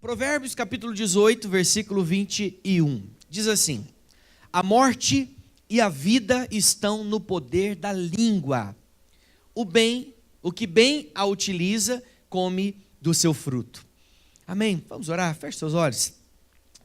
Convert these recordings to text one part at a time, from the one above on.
Provérbios capítulo 18, versículo 21, diz assim: a morte e a vida estão no poder da língua. O que bem a utiliza, come do seu fruto. Amém? Vamos orar? Feche seus olhos.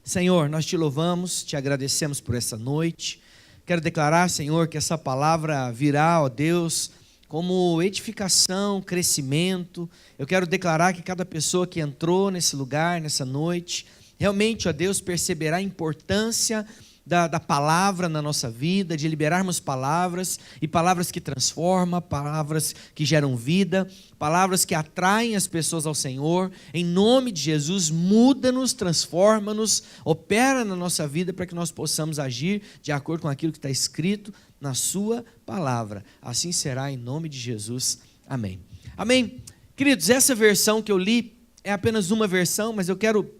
Senhor, nós te louvamos, te agradecemos por essa noite. Quero declarar, Senhor, que essa palavra virá, ó Deus, como edificação, crescimento. Eu quero declarar que cada pessoa que entrou nesse lugar, nessa noite, realmente, ó Deus, perceberá a importância da palavra na nossa vida, de liberarmos palavras, e palavras que transformam, palavras que geram vida, palavras que atraem as pessoas ao Senhor. Em nome de Jesus, muda-nos, transforma-nos, opera na nossa vida para que nós possamos agir de acordo com aquilo que está escrito na sua palavra. Assim será em nome de Jesus. Amém. Amém. Queridos, essa versão que eu li é apenas uma versão, mas eu quero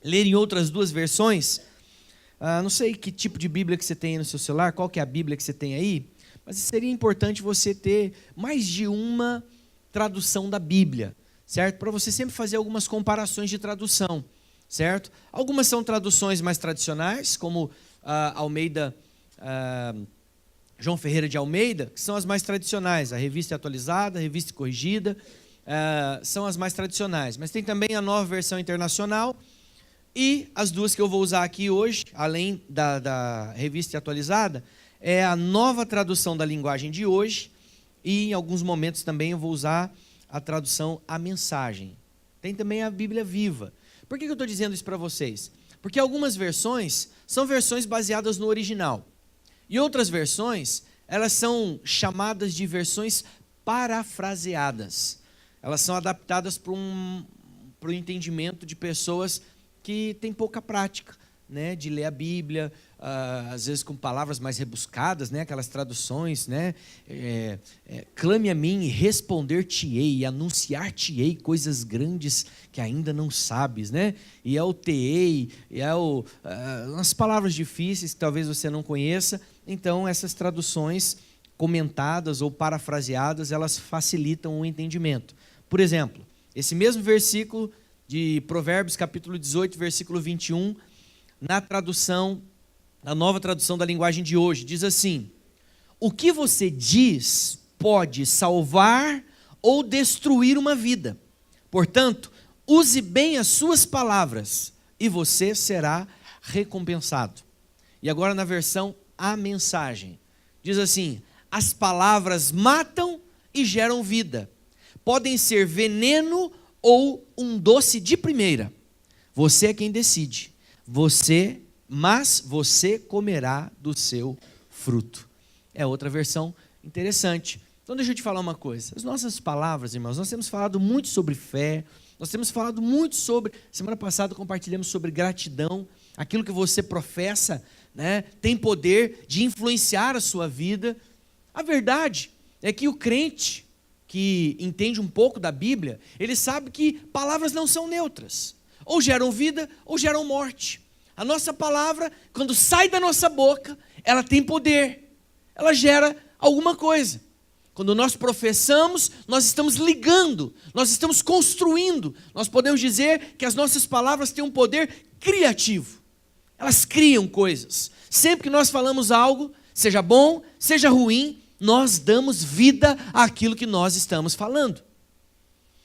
ler em outras duas versões. Não sei que tipo de Bíblia que você tem aí no seu celular, qual que é a Bíblia que você tem aí, mas seria importante você ter mais de uma tradução da Bíblia, certo? Para você sempre fazer algumas comparações de tradução, certo? Algumas são traduções mais tradicionais, como Almeida, João Ferreira de Almeida, que são as mais tradicionais, a Revista Atualizada, a Revista Corrigida, são as mais tradicionais, mas tem também a Nova Versão Internacional. E as duas que eu vou usar aqui hoje, além da Revista Atualizada, é a Nova Tradução da Linguagem de Hoje, e em alguns momentos também eu vou usar a tradução A Mensagem. Tem também a Bíblia Viva. Por que eu estou dizendo isso para vocês? Porque algumas versões são versões baseadas no original, e outras versões, elas são chamadas de versões parafraseadas. Elas são adaptadas para o entendimento de pessoas que tem pouca prática, né, de ler a Bíblia, às vezes com palavras mais rebuscadas, né, aquelas traduções, né, clame a mim e responder-te-ei, e anunciar-te-ei coisas grandes que ainda não sabes, né, e é o te-ei, e é umas palavras difíceis que talvez você não conheça. Então essas traduções comentadas ou parafraseadas, elas facilitam o entendimento. Por exemplo, esse mesmo versículo de Provérbios capítulo 18, versículo 21, na nova tradução da linguagem de hoje, diz assim: o que você diz pode salvar ou destruir uma vida. Portanto, use bem as suas palavras e você será recompensado. E agora na versão A Mensagem, diz assim: as palavras matam e geram vida. Podem ser veneno ou um doce de primeira. Você é quem decide. Mas você comerá do seu fruto. É outra versão interessante. Então deixa eu te falar uma coisa. As nossas palavras, irmãos, nós temos falado muito sobre fé, nós temos falado muito sobre, semana passada compartilhamos sobre gratidão. Aquilo que você professa, né, tem poder de influenciar a sua vida. A verdade é que o crente que entende um pouco da Bíblia, ele sabe que palavras não são neutras. Ou geram vida, ou geram morte. A nossa palavra, quando sai da nossa boca, ela tem poder. Ela gera alguma coisa. Quando nós professamos, nós estamos ligando, nós estamos construindo. Nós podemos dizer que as nossas palavras têm um poder criativo. Elas criam coisas. Sempre que nós falamos algo, seja bom, seja ruim, nós damos vida àquilo que nós estamos falando.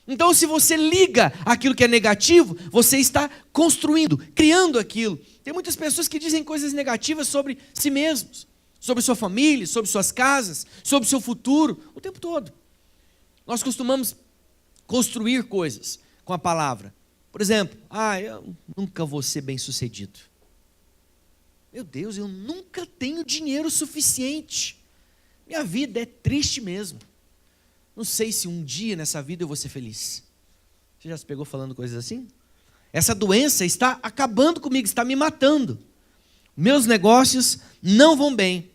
Então, se você liga aquilo que é negativo, você está construindo, criando aquilo. Tem muitas pessoas que dizem coisas negativas sobre si mesmos, sobre sua família, sobre suas casas, sobre seu futuro, o tempo todo. Nós costumamos construir coisas com a palavra. Por exemplo, eu nunca vou ser bem-sucedido. Meu Deus, eu nunca tenho dinheiro suficiente. Minha vida é triste mesmo. Não sei se um dia nessa vida eu vou ser feliz. Você já se pegou falando coisas assim? Essa doença está acabando comigo, está me matando. Meus negócios não vão bem.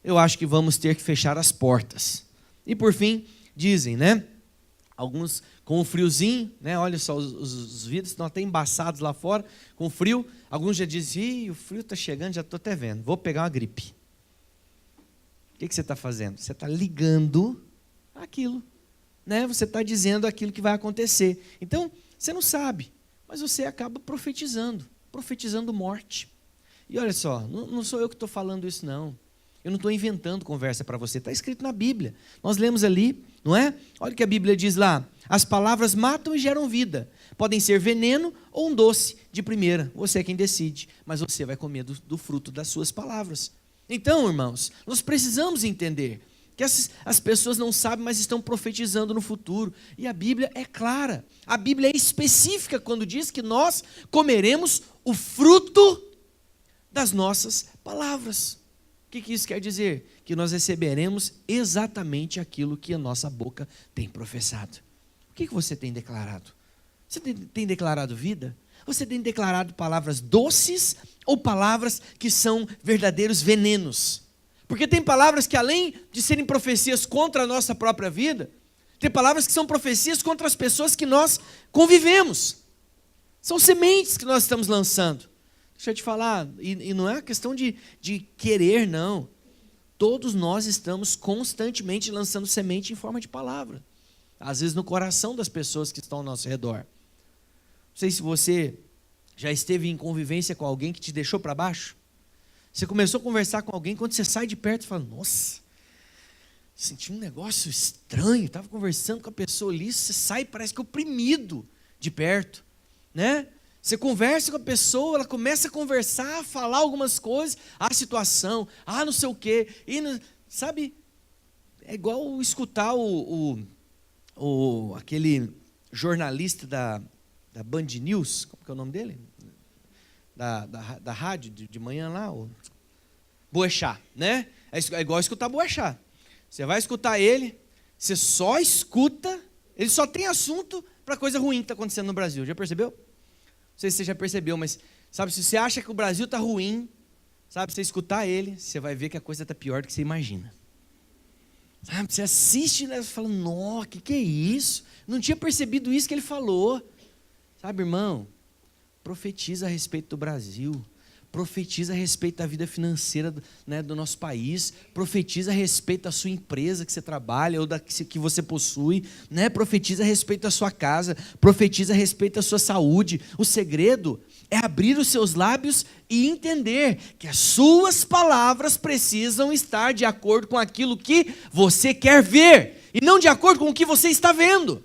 Eu acho que vamos ter que fechar as portas. E por fim, dizem, né? Alguns com o friozinho, né? Olha só, os vidros estão até embaçados lá fora, com frio. Alguns já dizem, o frio está chegando, já estou até vendo. Vou pegar uma gripe. O que você está fazendo? Você está ligando aquilo, né? Você está dizendo aquilo que vai acontecer. Então, você não sabe. mas você acaba profetizando morte. E olha só, não sou eu que estou falando isso não. Eu não estou inventando conversa para você, está escrito na Bíblia. Nós lemos ali, não é? Olha o que a Bíblia diz lá: as palavras matam e geram vida. Podem ser veneno ou um doce de primeira. Você é quem decide, mas você vai comer do fruto das suas palavras. Então, irmãos, nós precisamos entender que as pessoas não sabem, mas estão profetizando no futuro. E a Bíblia é clara. A Bíblia é específica quando diz que nós comeremos o fruto das nossas palavras. O que isso quer dizer? Que nós receberemos exatamente aquilo que a nossa boca tem professado. O que você tem declarado? Você tem declarado vida? Você tem declarado palavras doces ou palavras que são verdadeiros venenos? Porque tem palavras que, além de serem profecias contra a nossa própria vida, tem palavras que são profecias contra as pessoas que nós convivemos. São sementes que nós estamos lançando. Deixa eu te falar, e não é uma questão de querer, não. Todos nós estamos constantemente lançando semente em forma de palavra. Às vezes no coração das pessoas que estão ao nosso redor. Não sei se você já esteve em convivência com alguém que te deixou para baixo. Você começou a conversar com alguém, quando você sai de perto, você fala: nossa, senti um negócio estranho. Estava conversando com a pessoa ali, você sai, parece que oprimido de perto, né? Você conversa com a pessoa, ela começa a conversar, a falar algumas coisas, a situação, não sei o quê, sabe? É igual escutar aquele jornalista da Band News, como que é o nome dele? Da rádio de manhã lá, o Boechat, né? É igual escutar Boechat. Você vai escutar ele, você só escuta, ele só tem assunto para coisa ruim que está acontecendo no Brasil. Já percebeu? Não sei se você já percebeu, mas sabe, se você acha que o Brasil está ruim, sabe, você escutar ele, você vai ver que a coisa está pior do que você imagina. Sabe, você assiste e fala: nossa, que é isso? Não tinha percebido isso que ele falou. Sabe, irmão, profetiza a respeito do Brasil, profetiza a respeito da vida financeira, né, do nosso país, profetiza a respeito da sua empresa que você trabalha ou da que você possui, né? Profetiza a respeito da sua casa, profetiza a respeito da sua saúde. O segredo é abrir os seus lábios e entender que as suas palavras precisam estar de acordo com aquilo que você quer ver e não de acordo com o que você está vendo.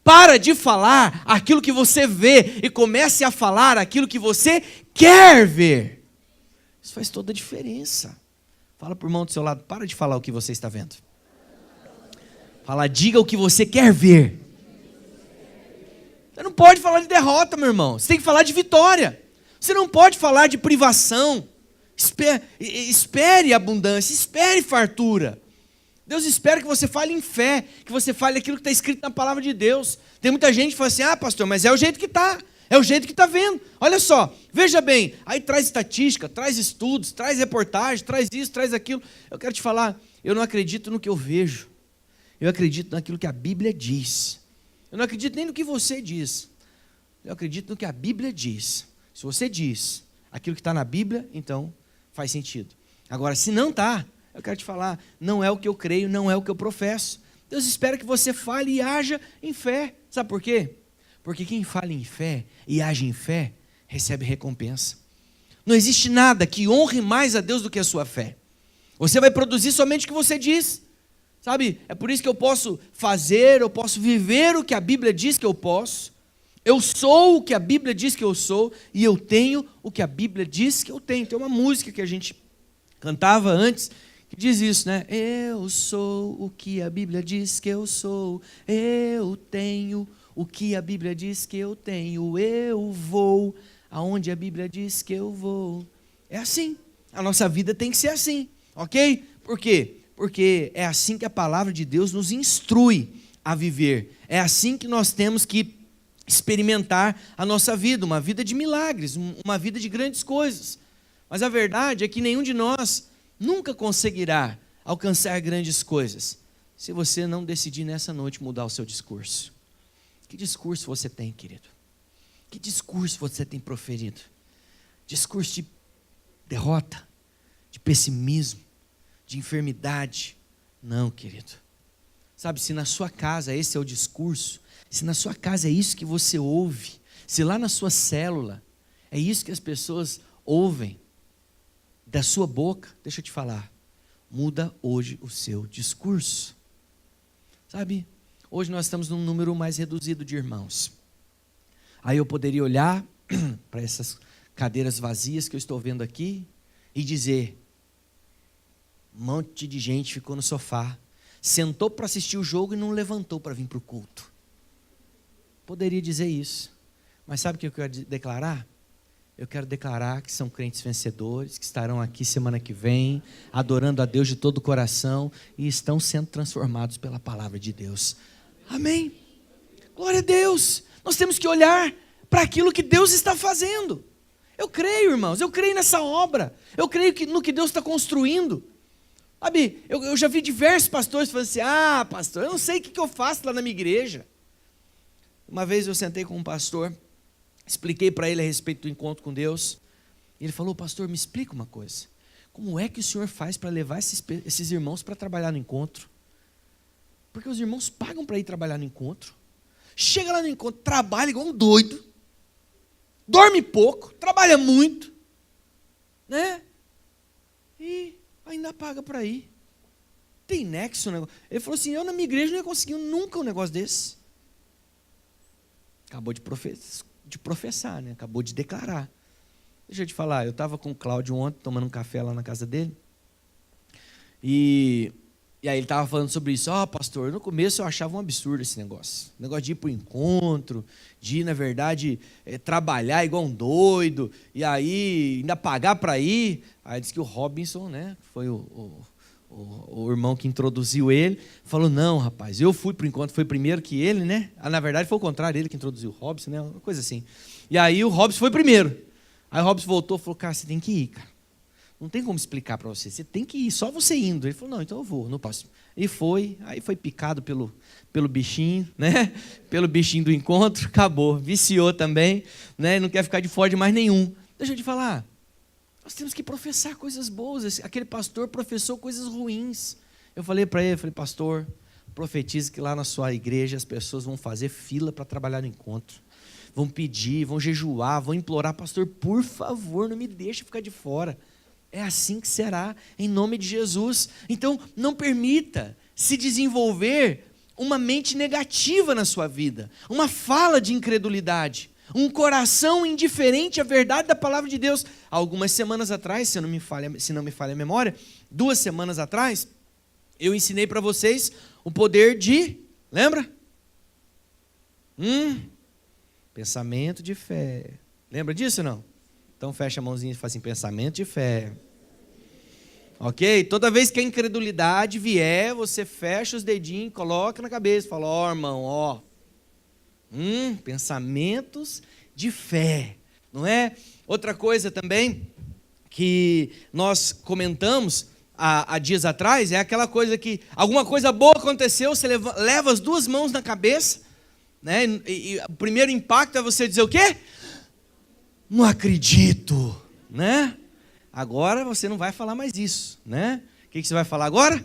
Para de falar aquilo que você vê e comece a falar aquilo que você quer ver. Isso faz toda a diferença. Fala para o irmão do seu lado: para de falar o que você está vendo. Fala: diga o que você quer ver. Você não pode falar de derrota, meu irmão. Você tem que falar de vitória. Você não pode falar de privação. Espere abundância, espere fartura. Deus espera que você fale em fé, que você fale aquilo que está escrito na palavra de Deus. Tem muita gente que fala assim: pastor, mas é o jeito que está. É o jeito que está vendo. Olha só, veja bem, aí traz estatística, traz estudos, traz reportagem, traz isso, traz aquilo. Eu quero te falar, eu não acredito no que eu vejo. Eu acredito naquilo que a Bíblia diz. Eu não acredito nem no que você diz. Eu acredito no que a Bíblia diz. Se você diz aquilo que está na Bíblia, então faz sentido. Agora, se não está, eu quero te falar, não é o que eu creio, não é o que eu professo. Deus espera que você fale e haja em fé. Sabe por quê? Porque quem fala em fé e age em fé, recebe recompensa. Não existe nada que honre mais a Deus do que a sua fé. Você vai produzir somente o que você diz. Sabe, é por isso que eu posso fazer, eu posso viver o que a Bíblia diz que eu posso. Eu sou o que a Bíblia diz que eu sou e eu tenho o que a Bíblia diz que eu tenho. Tem uma música que a gente cantava antes que diz isso, né? Eu sou o que a Bíblia diz que eu sou. Eu tenho o que a Bíblia diz que eu tenho. Eu vou aonde a Bíblia diz que eu vou. É assim. A nossa vida tem que ser assim, ok? Por quê? Porque é assim que a palavra de Deus nos instrui a viver. É assim que nós temos que experimentar a nossa vida, uma vida de milagres, uma vida de grandes coisas. Mas a verdade é que nenhum de nós nunca conseguirá alcançar grandes coisas se você não decidir nessa noite mudar o seu discurso. Que discurso você tem, querido? Que discurso você tem proferido? Discurso de derrota, de pessimismo, de enfermidade? Não, querido. Sabe, se na sua casa esse é o discurso, se na sua casa é isso que você ouve, se lá na sua célula é isso que as pessoas ouvem da sua boca, deixa eu te falar, muda hoje o seu discurso. Sabe, hoje nós estamos num número mais reduzido de irmãos. Aí eu poderia olhar para essas cadeiras vazias que eu estou vendo aqui e dizer, um monte de gente ficou no sofá, sentou para assistir o jogo e não levantou para vir para o culto. Poderia dizer isso, mas sabe o que eu quero declarar? Eu quero declarar que são crentes vencedores, que estarão aqui semana que vem, adorando a Deus de todo o coração e estão sendo transformados pela palavra de Deus. Amém? Glória a Deus. Nós temos que olhar para aquilo que Deus está fazendo. Eu creio, irmãos, eu creio nessa obra. Eu creio no que Deus está construindo. Sabe, eu já vi diversos pastores falando assim, pastor, eu não sei o que eu faço lá na minha igreja. Uma vez eu sentei com um pastor, expliquei para ele a respeito do encontro com Deus. E ele falou, pastor, me explica uma coisa. Como é que o senhor faz para levar esses irmãos para trabalhar no encontro? Porque os irmãos pagam para ir trabalhar no encontro. Chega lá no encontro, trabalha igual um doido. Dorme pouco, trabalha muito. Né? E ainda paga para ir. Tem nexo o negócio. Ele falou assim, eu na minha igreja não ia conseguir nunca um negócio desse. Acabou de professar, né? Acabou de declarar. Deixa eu te falar, eu estava com o Cláudio ontem, tomando um café lá na casa dele, e aí ele estava falando sobre isso. Pastor, no começo eu achava um absurdo esse negócio de ir para o encontro, de ir, na verdade, trabalhar igual um doido, e aí ainda pagar para ir. Aí disse que o Robinson, né, foi o irmão que introduziu ele, falou, não, rapaz, eu fui para o encontro, foi primeiro que ele, né? Na verdade foi o contrário, ele que introduziu o Robson, né? Uma coisa assim. E aí o Robson foi primeiro. Aí o Robson voltou e falou, cara, você tem que ir, cara. Não tem como explicar para você, você tem que ir, só você indo. Ele falou, não, então eu vou, no próximo. E foi, aí foi picado pelo bichinho, né? Pelo bichinho do encontro, acabou, viciou também, né? Não quer ficar de fora de mais nenhum. Deixa eu te falar. Nós temos que professar coisas boas. Aquele pastor professou coisas ruins. Eu falei para ele, pastor, profetize que lá na sua igreja as pessoas vão fazer fila para trabalhar no encontro. Vão pedir, vão jejuar, vão implorar, pastor, por favor, não me deixe ficar de fora. É assim que será, em nome de Jesus. Então, não permita se desenvolver uma mente negativa na sua vida, uma fala de incredulidade, um coração indiferente à verdade da palavra de Deus. Algumas semanas atrás, se não me falha a memória, 2 semanas atrás, eu ensinei para vocês o poder de, lembra? Pensamento de fé. Lembra disso ou não? Então fecha a mãozinha e fala assim, pensamento de fé. Ok? Toda vez que a incredulidade vier, você fecha os dedinhos, coloca na cabeça, fala, irmão, pensamentos de fé, não é? Outra coisa também que nós comentamos há dias atrás é aquela coisa que alguma coisa boa aconteceu, você leva as 2 mãos na cabeça, né? E o primeiro impacto é você dizer o quê? Não acredito, né? Agora você não vai falar mais isso, né? O que você vai falar agora?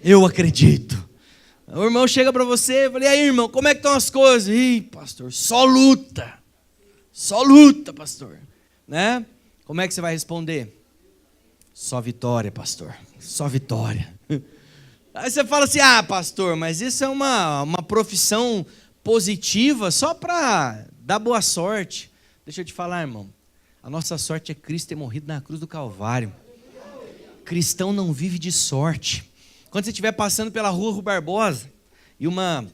Eu acredito. O irmão chega para você e fala, e aí, irmão, como é que estão as coisas? Ih, pastor, só luta, pastor, né? Como é que você vai responder? Só vitória, pastor, só vitória. Aí você fala assim, pastor, mas isso é uma profissão positiva só para dar boa sorte. Deixa eu te falar, irmão, a nossa sorte é Cristo ter morrido na cruz do Calvário. Cristão não vive de sorte. Quando você estiver passando pela rua Barbosa e uma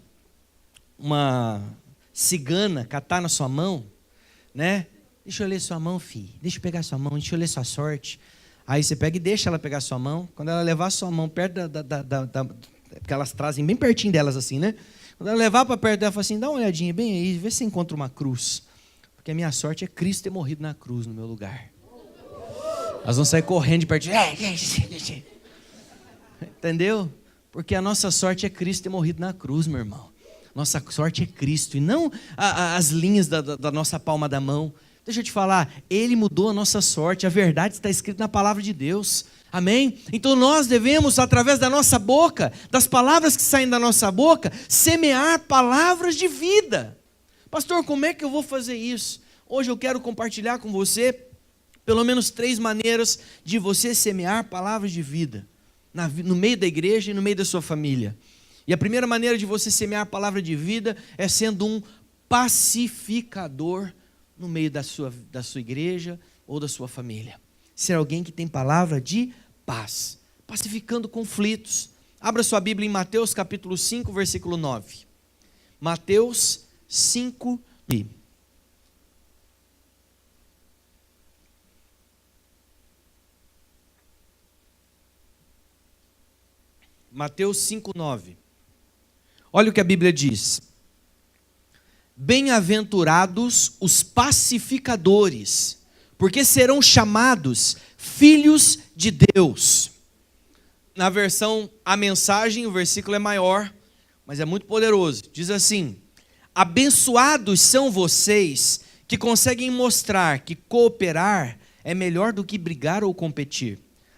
cigana catar na sua mão, né? Deixa eu ler sua mão, filho. Deixa eu pegar sua mão, deixa eu ler sua sorte. Aí você pega e deixa ela pegar sua mão. Quando ela levar sua mão perto porque elas trazem bem pertinho delas assim, né? Quando ela levar para perto dela, fala assim, dá uma olhadinha bem aí, vê se você encontra uma cruz. Porque a minha sorte é Cristo ter morrido na cruz no meu lugar. Elas vão sair correndo de perto. Entendeu? Porque a nossa sorte é Cristo ter morrido na cruz, meu irmão. Nossa sorte é Cristo e não as linhas da nossa palma da mão. Deixa eu te falar, Ele mudou a nossa sorte, a verdade está escrita na palavra de Deus, amém? Então nós devemos, através da nossa boca, das palavras que saem da nossa boca, semear palavras de vida, Pastor, como é que eu vou fazer isso? Hoje eu quero compartilhar com você pelo menos 3 maneiras de você semear palavras de vida no meio da igreja e no meio da sua família. E a primeira maneira de você semear a palavra de vida é sendo um pacificador no meio da sua igreja ou da sua família. Ser alguém que tem palavra de paz, pacificando conflitos. Abra sua Bíblia em Mateus capítulo 5, versículo 9. Mateus 5, 9. Mateus 5, 9. Olha o que a Bíblia diz. Bem-aventurados os pacificadores, porque serão chamados filhos de Deus. Na versão A Mensagem, o versículo é maior, mas é muito poderoso. Diz assim: abençoados são vocês que conseguem mostrar que cooperar é melhor do que brigar ou competir.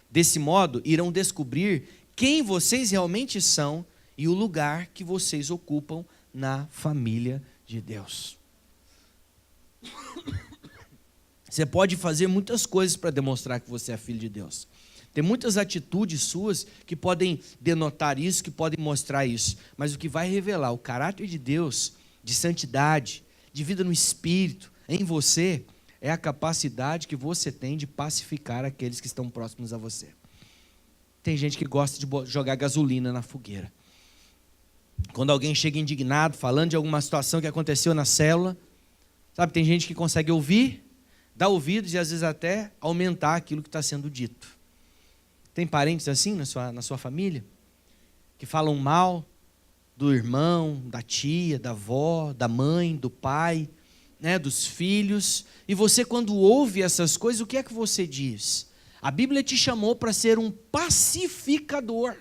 Desse modo, irão descobrir quem vocês realmente são e o lugar que vocês ocupam na família de Deus. Você pode fazer muitas coisas para demonstrar que você é filho de Deus. Tem muitas atitudes suas que podem denotar isso, que podem mostrar isso. Mas o que vai revelar o caráter de Deus, de santidade, de vida no Espírito, em você, é a capacidade que você tem de pacificar aqueles que estão próximos a você. Tem gente que gosta de jogar gasolina na fogueira. Quando alguém chega indignado, falando de alguma situação que aconteceu na célula, sabe, tem gente que consegue ouvir, dar ouvidos e às vezes até aumentar aquilo que está sendo dito. Tem parentes assim na sua família? Que falam mal do irmão, da tia, da avó, da mãe, do pai, né, dos filhos. E você, quando ouve essas coisas, o que é que você diz? A Bíblia te chamou para ser um pacificador.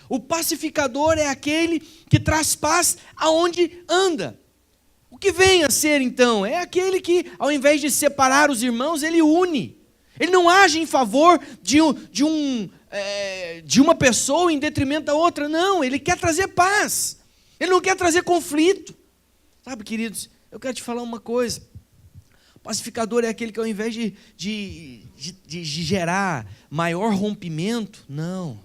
O pacificador é aquele que traz paz aonde anda. O que vem a ser, então? É aquele que, ao invés de separar os irmãos, ele une. Ele não age em favor de uma pessoa em detrimento da outra, não. Ele quer trazer paz. Ele não quer trazer conflito. Sabe, queridos, eu quero te falar uma coisa. O pacificador é aquele que, ao invés de gerar maior rompimento, não.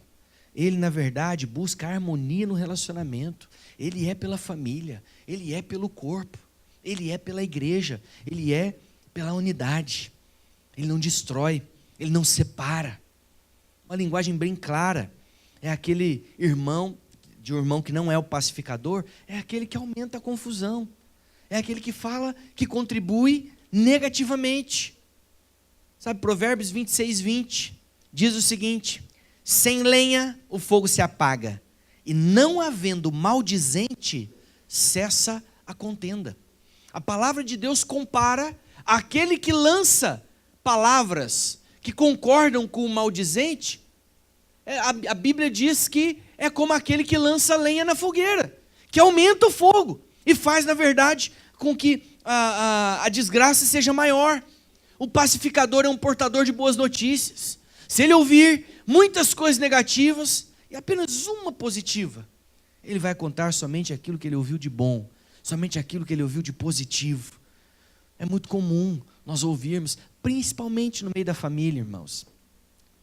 Ele, na verdade, busca harmonia no relacionamento. Ele é pela família, ele é pelo corpo, ele é pela igreja, ele é pela unidade. Ele não destrói, ele não separa. Uma linguagem bem clara. É aquele irmão que não é o pacificador, é aquele que aumenta a confusão. É aquele que fala, que contribui negativamente. Sabe, Provérbios 26, 20 diz o seguinte: sem lenha o fogo se apaga, e não havendo maldizente, cessa a contenda. A palavra de Deus compara aquele que lança palavras que concordam com o maldizente. A Bíblia diz que é como aquele que lança lenha na fogueira, que aumenta o fogo e faz, na verdade, com que a desgraça seja maior. O pacificador é um portador de boas notícias. Se ele ouvir muitas coisas negativas e apenas uma positiva, ele vai contar somente aquilo que ele ouviu de bom, somente aquilo que ele ouviu de positivo. É muito comum nós ouvirmos, principalmente no meio da família, irmãos.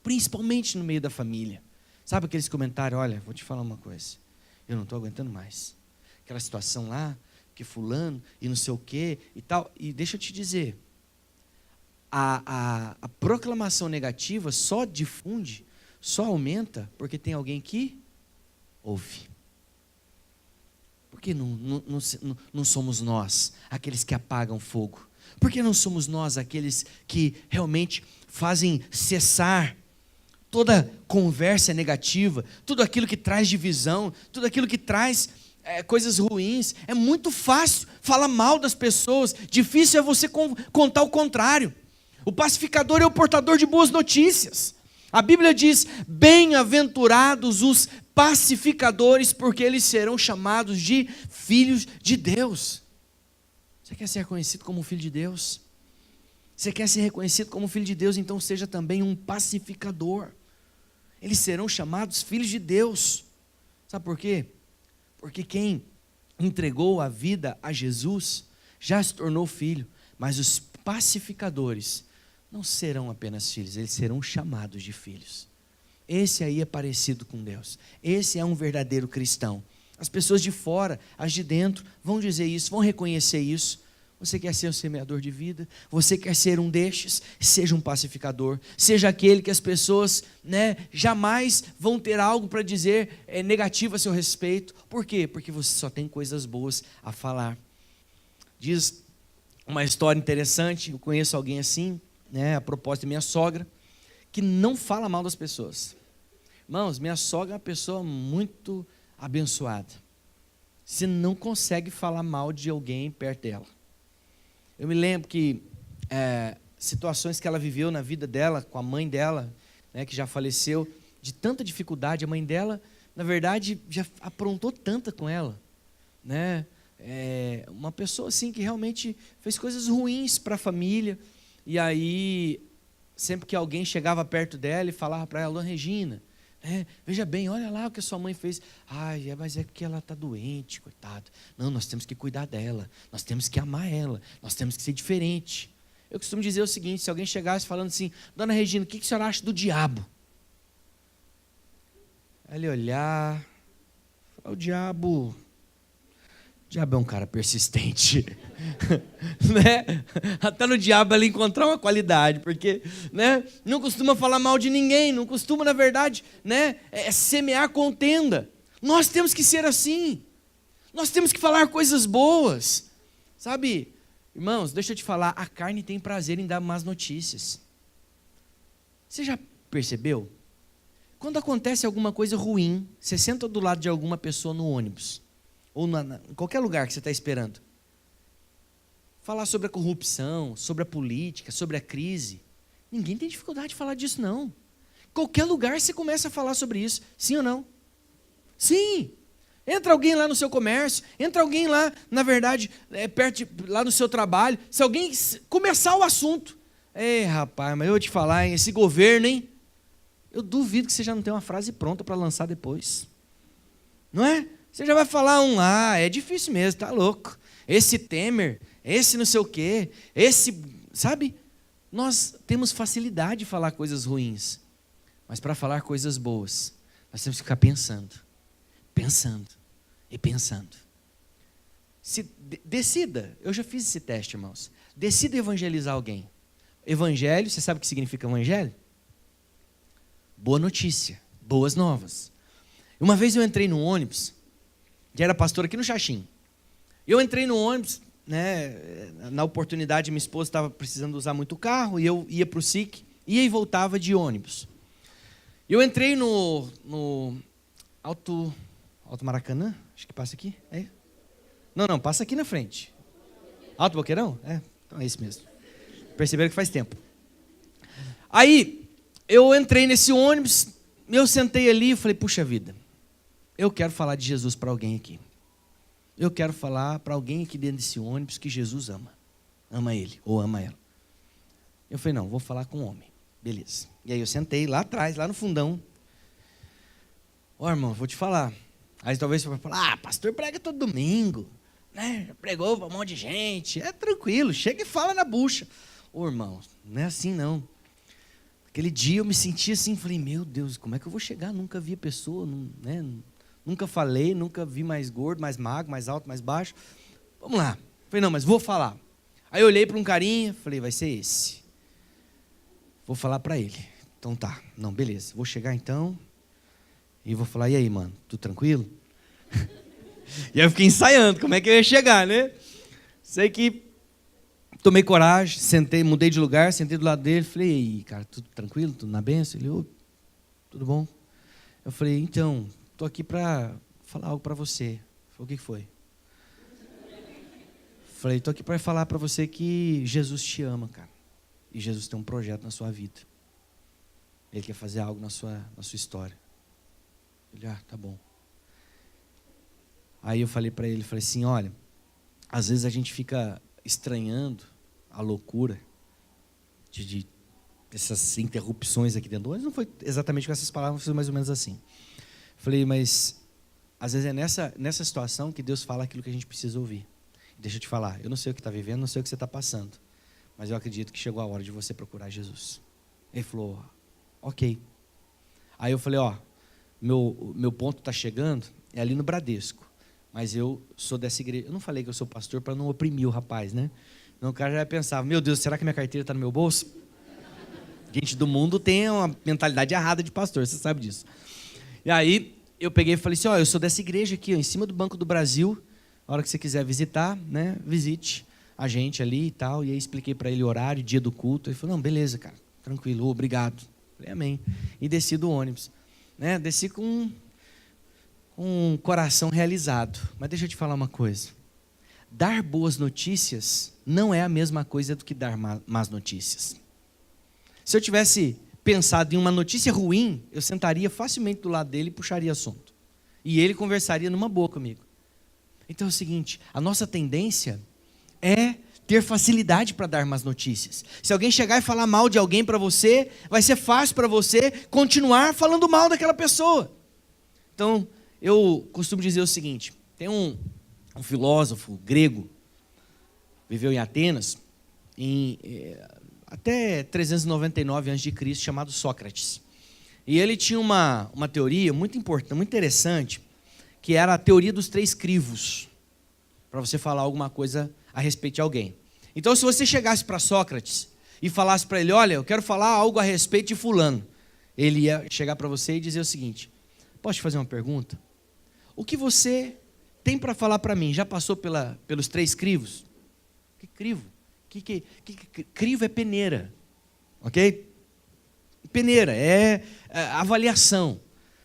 Principalmente no meio da família. Sabe aqueles comentários? Olha, vou te falar uma coisa, eu não estou aguentando mais. Aquela situação lá, que fulano, e não sei o quê, e tal. E deixa eu te dizer, a proclamação negativa só difunde, só aumenta, porque tem alguém que ouve. Por que não somos nós aqueles que apagam fogo? Por que não somos nós aqueles que realmente fazem cessar toda conversa negativa, tudo aquilo que traz divisão, tudo aquilo que traz coisas ruins? É muito fácil falar mal das pessoas, difícil é você contar o contrário. O pacificador é o portador de boas notícias. A Bíblia diz: bem-aventurados os pacificadores, porque eles serão chamados de filhos de Deus. Você quer ser reconhecido como filho de Deus? Você quer ser reconhecido como filho de Deus? Então seja também um pacificador. Eles serão chamados filhos de Deus. Sabe por quê? Porque quem entregou a vida a Jesus já se tornou filho, mas os pacificadores não serão apenas filhos, eles serão chamados de filhos. Esse aí é parecido com Deus. Esse é um verdadeiro cristão. As pessoas de fora, as de dentro, vão dizer isso, vão reconhecer isso. Você quer ser um semeador de vida? Você quer ser um destes? Seja um pacificador. Seja aquele que as pessoas, jamais vão ter algo para dizer negativo a seu respeito. Por quê? Porque você só tem coisas boas a falar. Diz uma história interessante, eu conheço alguém assim, a propósito da minha sogra, que não fala mal das pessoas. Irmãos, minha sogra é uma pessoa muito abençoada. Você não consegue falar mal de alguém perto dela. Eu me lembro que situações que ela viveu na vida dela, com a mãe dela, que já faleceu, de tanta dificuldade, a mãe dela, na verdade, já aprontou tanta com ela. Uma pessoa assim que realmente fez coisas ruins para a família, e aí, sempre que alguém chegava perto dela e falava para ela: Dona Regina, veja bem, olha lá o que a sua mãe fez. Mas é porque ela está doente, coitada. Não, nós temos que cuidar dela, nós temos que amar ela, nós temos que ser diferente. Eu costumo dizer o seguinte: se alguém chegasse falando assim: Dona Regina, o que a senhora acha do diabo? Ele olhar, falar: o diabo é um cara persistente. Até no diabo ela encontrar uma qualidade, porque não costuma falar mal de ninguém, não costuma, na verdade, semear contenda. Nós temos que ser assim, nós temos que falar coisas boas, sabe? Irmãos, deixa eu te falar, a carne tem prazer em dar más notícias. Você já percebeu? Quando acontece alguma coisa ruim, você senta do lado de alguma pessoa no ônibus, ou em qualquer lugar que você está esperando, falar sobre a corrupção, sobre a política, sobre a crise, ninguém tem dificuldade de falar disso, não. Qualquer lugar você começa a falar sobre isso, sim ou não? Sim. Entra alguém lá no seu comércio, entra alguém lá, na verdade, lá no seu trabalho, se alguém começar o assunto: ei, rapaz, mas eu vou te falar, hein, esse governo, hein? Eu duvido que você já não tenha uma frase pronta para lançar depois. Não é? Você já vai falar é difícil mesmo, tá louco. Esse Temer, esse não sei o quê, sabe? Nós temos facilidade de falar coisas ruins, mas para falar coisas boas, nós temos que ficar pensando e pensando. Decida, eu já fiz esse teste, irmãos. Decida evangelizar alguém. Evangelho, você sabe o que significa evangelho? Boa notícia, boas novas. Uma vez eu entrei no ônibus, que era pastor aqui no Xaxim. Eu entrei no ônibus, na oportunidade, minha esposa estava precisando usar muito o carro, e eu ia para o SIC, ia e voltava de ônibus. Eu entrei no Alto Maracanã, acho que passa aqui, Não, passa aqui na frente. Alto Boqueirão? Então é isso mesmo. Perceberam que faz tempo. Aí, eu entrei nesse ônibus, eu sentei ali e falei: puxa vida, eu quero falar de Jesus para alguém aqui. Eu quero falar para alguém aqui dentro desse ônibus que Jesus ama ele ou ama ela. Eu falei: não, vou falar com um homem. Beleza. E aí eu sentei lá atrás, lá no fundão. Irmão, vou te falar. Aí talvez você vai falar: pastor prega todo domingo, já pregou para um monte de gente. É tranquilo, chega e fala na bucha. Irmão, não é assim não. Aquele dia eu me senti assim, falei: meu Deus, como é que eu vou chegar? Nunca vi a pessoa, nunca falei, nunca vi mais gordo, mais magro, mais alto, mais baixo. Vamos lá. Falei: não, mas vou falar. Aí eu olhei para um carinha, falei: vai ser esse. Vou falar para ele. Então tá, não, beleza. Vou chegar então e vou falar: e aí, mano, tudo tranquilo? E aí eu fiquei ensaiando como é que eu ia chegar, Sei que tomei coragem, sentei, mudei de lugar, sentei do lado dele, falei: e aí, cara, tudo tranquilo, tudo na bênção? Ele: tudo bom? Eu falei: então, estou aqui para falar algo para você. Ele falou: o que foi? Falei: estou aqui para falar para você que Jesus te ama, cara. E Jesus tem um projeto na sua vida. Ele quer fazer algo na sua história. Ele: tá bom. Aí eu falei para ele, falei assim: olha, às vezes a gente fica estranhando a loucura de essas interrupções aqui dentro. Mas não foi exatamente com essas palavras, foi mais ou menos assim. Falei: mas às vezes é nessa situação que Deus fala aquilo que a gente precisa ouvir. deixa eu te falar, eu não sei o que está vivendo, não sei o que você está passando, mas eu acredito que chegou a hora de você procurar Jesus. Ele falou, ok. Aí eu falei, meu ponto está chegando, é ali no Bradesco, mas eu sou dessa igreja. Eu não falei que eu sou pastor para não oprimir o rapaz, né? Não, o cara já pensava, meu Deus, será que minha carteira está no meu bolso? Gente do mundo tem uma mentalidade errada de pastor, você sabe disso. E aí eu peguei e falei assim, eu sou dessa igreja aqui, em cima do Banco do Brasil, a hora que você quiser visitar, né, visite a gente ali e tal. E aí expliquei para ele o horário, dia do culto. Ele falou, não, beleza, cara, tranquilo, obrigado. Falei, amém. E desci do ônibus. Né, desci com um coração realizado. Mas deixa eu te falar uma coisa. Dar boas notícias não é a mesma coisa do que dar más notícias. Se eu tivesse pensado em uma notícia ruim, eu sentaria facilmente do lado dele e puxaria assunto. E ele conversaria numa boa comigo. Então é o seguinte, a nossa tendência é ter facilidade para dar más notícias. Se alguém chegar e falar mal de alguém para você, vai ser fácil para você continuar falando mal daquela pessoa. Então, eu costumo dizer o seguinte, tem um filósofo grego, viveu em Atenas, até 399 a.C., chamado Sócrates. E ele tinha uma teoria muito importante, muito interessante, que era a teoria dos 3 crivos, para você falar alguma coisa a respeito de alguém. Então, se você chegasse para Sócrates e falasse para ele, olha, eu quero falar algo a respeito de fulano, ele ia chegar para você e dizer o seguinte, posso te fazer uma pergunta? O que você tem para falar para mim? Já passou pelos 3 crivos? Que crivo? Crivo é peneira, ok? Peneira é avaliação,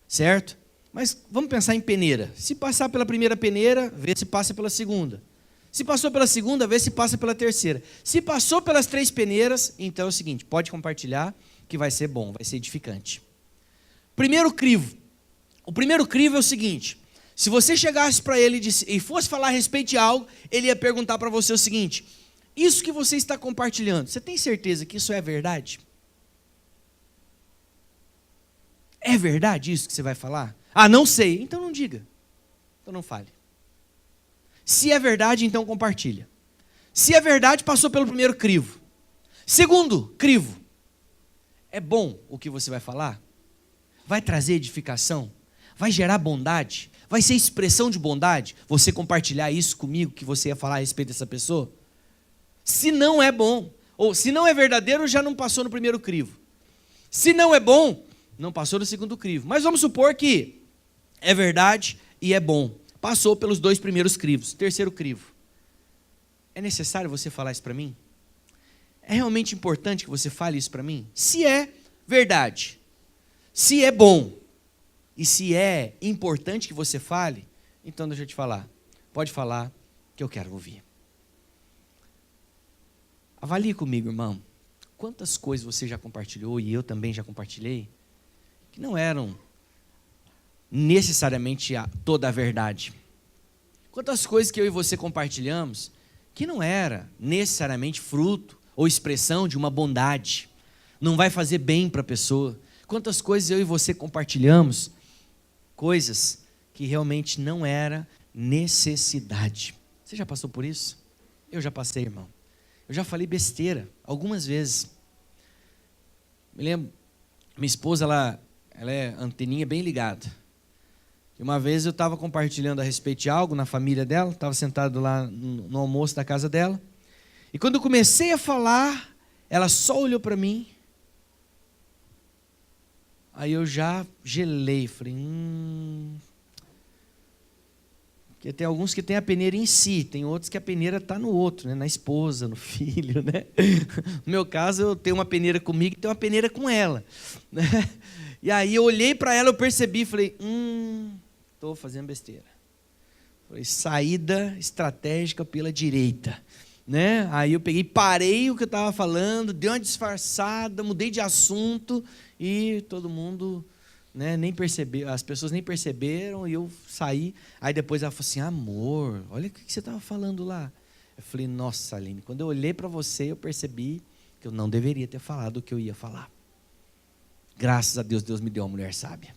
certo? Mas vamos pensar em peneira. Se passar pela primeira peneira, vê se passa pela segunda. Se passou pela segunda, vê se passa pela terceira. Se passou pelas 3 peneiras, então é o seguinte, pode compartilhar que vai ser bom, vai ser edificante. Primeiro crivo. O primeiro crivo é o seguinte, se você chegasse para ele e fosse falar a respeito de algo, ele ia perguntar para você o seguinte, isso que você está compartilhando, você tem certeza que isso é verdade? É verdade isso que você vai falar? Ah, não sei. Então não diga. Então não fale. Se é verdade, então compartilha. Se é verdade, passou pelo primeiro crivo. Segundo crivo. É bom o que você vai falar? Vai trazer edificação? Vai gerar bondade? Vai ser expressão de bondade? Você compartilhar isso comigo, que você ia falar a respeito dessa pessoa? Se não é bom, ou se não é verdadeiro, já não passou no primeiro crivo. Se não é bom, não passou no segundo crivo. Mas vamos supor que é verdade e é bom. Passou pelos 2 primeiros crivos. Terceiro crivo. É necessário você falar isso para mim? É realmente importante que você fale isso para mim? Se é verdade, se é bom, e se é importante que você fale, então deixa eu te falar. Pode falar que eu quero ouvir. Avalie comigo, irmão. Quantas coisas você já compartilhou, e eu também já compartilhei, que não eram necessariamente toda a verdade. Quantas coisas que eu e você compartilhamos, que não era necessariamente fruto ou expressão de uma bondade, não vai fazer bem para a pessoa. Quantas coisas eu e você compartilhamos, coisas que realmente não era necessidade. Você já passou por isso? Eu já passei, irmão. Eu já falei besteira algumas vezes. Me lembro, minha esposa, ela é anteninha bem ligada. E uma vez eu estava compartilhando a respeito de algo na família dela, estava sentado lá no almoço da casa dela. E quando eu comecei a falar, ela só olhou para mim. Aí eu já gelei, falei, Porque tem alguns que tem a peneira em si, tem outros que a peneira está no outro, né? Na esposa, no filho, né? No meu caso, eu tenho uma peneira comigo e tenho uma peneira com ela, né? E aí eu olhei para ela, eu percebi, falei, estou fazendo besteira. Falei, saída estratégica pela direita, né? Aí eu peguei, parei o que eu estava falando, dei uma disfarçada, mudei de assunto e todo mundo, né, nem percebeu, as pessoas nem perceberam e eu saí. Aí depois ela falou assim, amor, olha o que você estava falando lá. Eu falei, nossa, Aline, quando eu olhei para você, eu percebi que eu não deveria ter falado o que eu ia falar. Graças a Deus, Deus me deu uma mulher sábia,